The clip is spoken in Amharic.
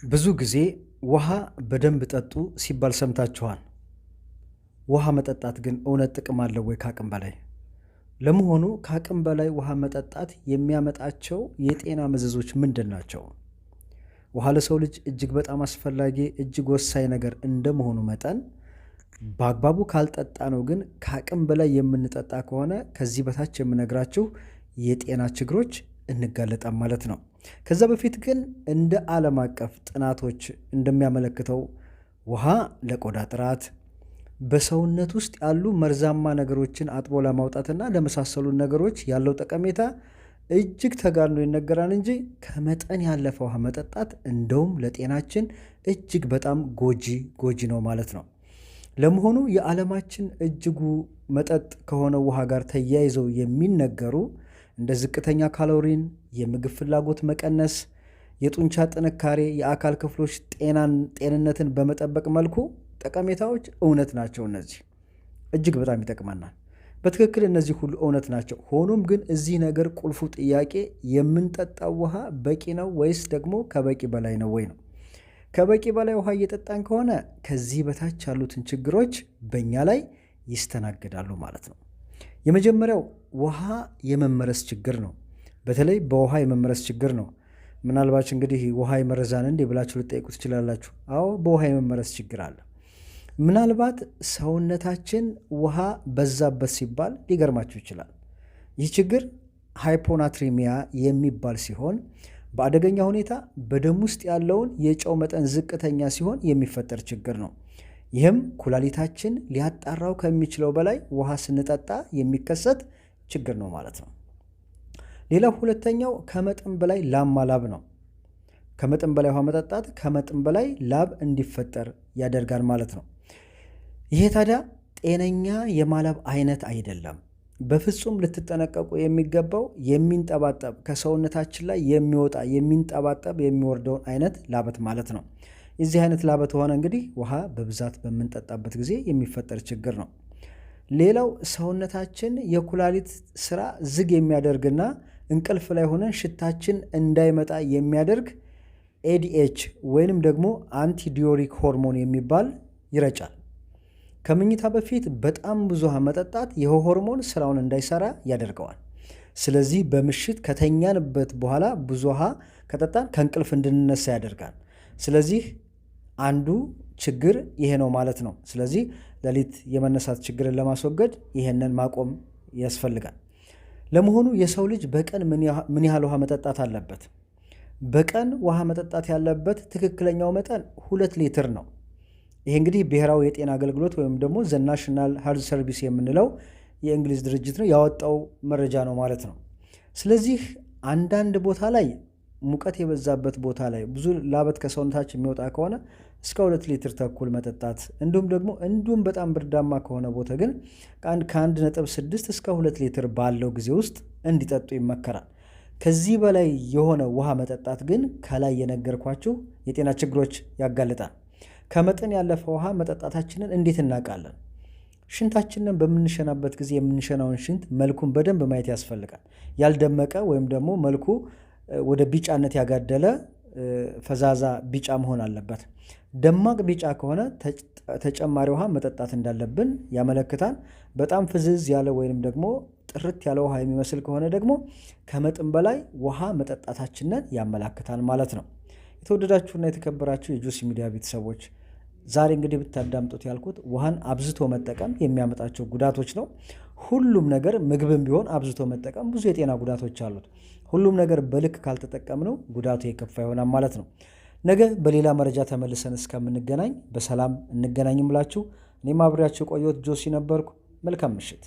ብዙ ጊዜ ውሃ በደንብ ጠጡ ሲባል ሰምታችኋል። ውሃ መጠጣት ግን እውነት ጥቅም አለው ወይ ከአቅም በላይ? ለመሆኑ ከአቅም በላይ ውሃ መጠጣት የሚያመጣቸው የጤና መዘዞች ምንድን ናቸው? ውሃ ለሰው ልጅ እጅግ በጣም አስፈላጊ እጅግ ወሳኝ ነገር እንደመሆኑ መጠን በአግባቡ ካልጠጣ ነው ግን ከአቅም በላይ የምንጠጣ ከሆነ ከዚህ በታች የምነግራችሁ የጤና ችግሮች እንጋለጣም ማለት ነው። ከዛ በፊት ግን እንደ ዓለም አቀፍ ጥናቶች እንደሚያመለክተው ውሃ ለቆዳ ጥራት፣ በሰውነት ውስጥ ያሉ መርዛማ ነገሮችን አጥቦ ለማውጣትና ለመሳሰሉ ነገሮች ያለው ጠቀሜታ እጅግ ተጋኖ ይነገራል እንጂ ከመጠን ያለፈ ውሃ መጠጣት እንደውም ለጤናችን እጅግ በጣም ጎጂ ነው ማለት ነው። ለመሆኑ የዓለማችን እጅጉ መጠጥ ከሆነው ውሃ ጋር ተያይዘው የሚነገሩ እንደ ዝቅተኛ ካሎሪን፣ የምግብ ፍላጎት መቀነስ፣ የጡንቻ ጥንካሬ፣ የአካል ክፍሎች ጤንነትን በመጠበቅ መልኩ ጠቀሜታዎች እውነት ናቸው። እነዚህ እጅግ በጣም ይጠቅመናል። በትክክል እነዚህ ሁሉ እውነት ናቸው። ሆኖም ግን እዚህ ነገር ቁልፉ ጥያቄ የምንጠጣው ውሃ በቂ ነው ወይስ ደግሞ ከበቂ በላይ ነው ወይ ነው። ከበቂ በላይ ውሃ እየጠጣን ከሆነ ከዚህ በታች ያሉትን ችግሮች በእኛ ላይ ይስተናግዳሉ ማለት ነው። የመጀመሪያው ውሃ የመመረስ ችግር ነው። በተለይ በውሃ የመመረስ ችግር ነው። ምናልባት እንግዲህ ውሃ ይመረዛን እንዴ ብላችሁ ልጠይቁ ትችላላችሁ። አዎ በውሃ የመመረስ ችግር አለ። ምናልባት ሰውነታችን ውሃ በዛበት ሲባል ሊገርማችሁ ይችላል። ይህ ችግር ሃይፖናትሪሚያ የሚባል ሲሆን በአደገኛ ሁኔታ በደም ውስጥ ያለውን የጨው መጠን ዝቅተኛ ሲሆን የሚፈጠር ችግር ነው። ይህም ኩላሊታችን ሊያጣራው ከሚችለው በላይ ውሃ ስንጠጣ የሚከሰት ችግር ነው ማለት ነው። ሌላው ሁለተኛው ከመጠን በላይ ላብ ማላብ ነው። ከመጠን በላይ ውሃ መጠጣት ከመጠን በላይ ላብ እንዲፈጠር ያደርጋል ማለት ነው። ይሄ ታዲያ ጤነኛ የማላብ አይነት አይደለም። በፍጹም ልትጠነቀቁ የሚገባው የሚንጠባጠብ ከሰውነታችን ላይ የሚወጣ የሚንጠባጠብ የሚወርደውን አይነት ላበት ማለት ነው። የዚህ አይነት ላበት ሆነ እንግዲህ ውሃ በብዛት በምንጠጣበት ጊዜ የሚፈጠር ችግር ነው። ሌላው ሰውነታችን የኩላሊት ስራ ዝግ የሚያደርግና እንቅልፍ ላይ ሆነን ሽታችን እንዳይመጣ የሚያደርግ ኤዲኤች ወይንም ደግሞ አንቲዲዮሪክ ሆርሞን የሚባል ይረጫል። ከምኝታ በፊት በጣም ብዙ ውሃ መጠጣት ይህ ሆርሞን ስራውን እንዳይሰራ ያደርገዋል። ስለዚህ በምሽት ከተኛንበት በኋላ ብዙ ውሃ ከጠጣን ከእንቅልፍ እንድንነሳ ያደርጋል። ስለዚህ አንዱ ችግር ይሄ ነው ማለት ነው። ስለዚህ ሌሊት የመነሳት ችግርን ለማስወገድ ይሄንን ማቆም ያስፈልጋል። ለመሆኑ የሰው ልጅ በቀን ምን ያህል ውሃ መጠጣት አለበት? በቀን ውሃ መጠጣት ያለበት ትክክለኛው መጠን 2 ሊትር ነው። ይሄ እንግዲህ ብሔራዊ የጤና አገልግሎት ወይም ደግሞ ዘ ናሽናል ሄልዝ ሰርቪስ የምንለው የእንግሊዝ ድርጅት ነው ያወጣው መረጃ ነው ማለት ነው። ስለዚህ አንዳንድ ቦታ ላይ ሙቀት የበዛበት ቦታ ላይ ብዙ ላበት ከሰውነታችን የሚወጣ ከሆነ እስከ 2 ሊትር ተኩል መጠጣት፣ እንዲሁም በጣም ብርዳማ ከሆነ ቦታ ግን ከ1.6 እስከ 2 ሊትር ባለው ጊዜ ውስጥ እንዲጠጡ ይመከራል። ከዚህ በላይ የሆነ ውሃ መጠጣት ግን ከላይ የነገርኳችሁ የጤና ችግሮች ያጋልጣል። ከመጠን ያለፈ ውሃ መጠጣታችንን እንዴት እናውቃለን? ሽንታችንን በምንሸናበት ጊዜ የምንሸናውን ሽንት መልኩን በደንብ ማየት ያስፈልጋል። ያልደመቀ ወይም ደግሞ መልኩ ወደ ቢጫነት ያጋደለ ፈዛዛ ቢጫ መሆን አለበት። ደማቅ ቢጫ ከሆነ ተጨማሪ ውሃ መጠጣት እንዳለብን ያመለክታል። በጣም ፍዝዝ ያለ ወይም ደግሞ ጥርት ያለ ውሃ የሚመስል ከሆነ ደግሞ ከመጠን በላይ ውሃ መጠጣታችንን ያመላክታል ማለት ነው። የተወደዳችሁና የተከበራችሁ የጆሲ ሚዲያ ቤተሰቦች ዛሬ እንግዲህ ብታዳምጡት ያልኩት ውሃን አብዝቶ መጠቀም የሚያመጣቸው ጉዳቶች ነው። ሁሉም ነገር ምግብም ቢሆን አብዝቶ መጠቀም ብዙ የጤና ጉዳቶች አሉት። ሁሉም ነገር በልክ ካልተጠቀምነው ጉዳቱ የከፋ ይሆናል ማለት ነው። ነገ በሌላ መረጃ ተመልሰን እስከምንገናኝ በሰላም እንገናኝም ብላችሁ እኔም አብሬያችሁ የቆየሁት ጆሲ ነበርኩ። መልካም ምሽት።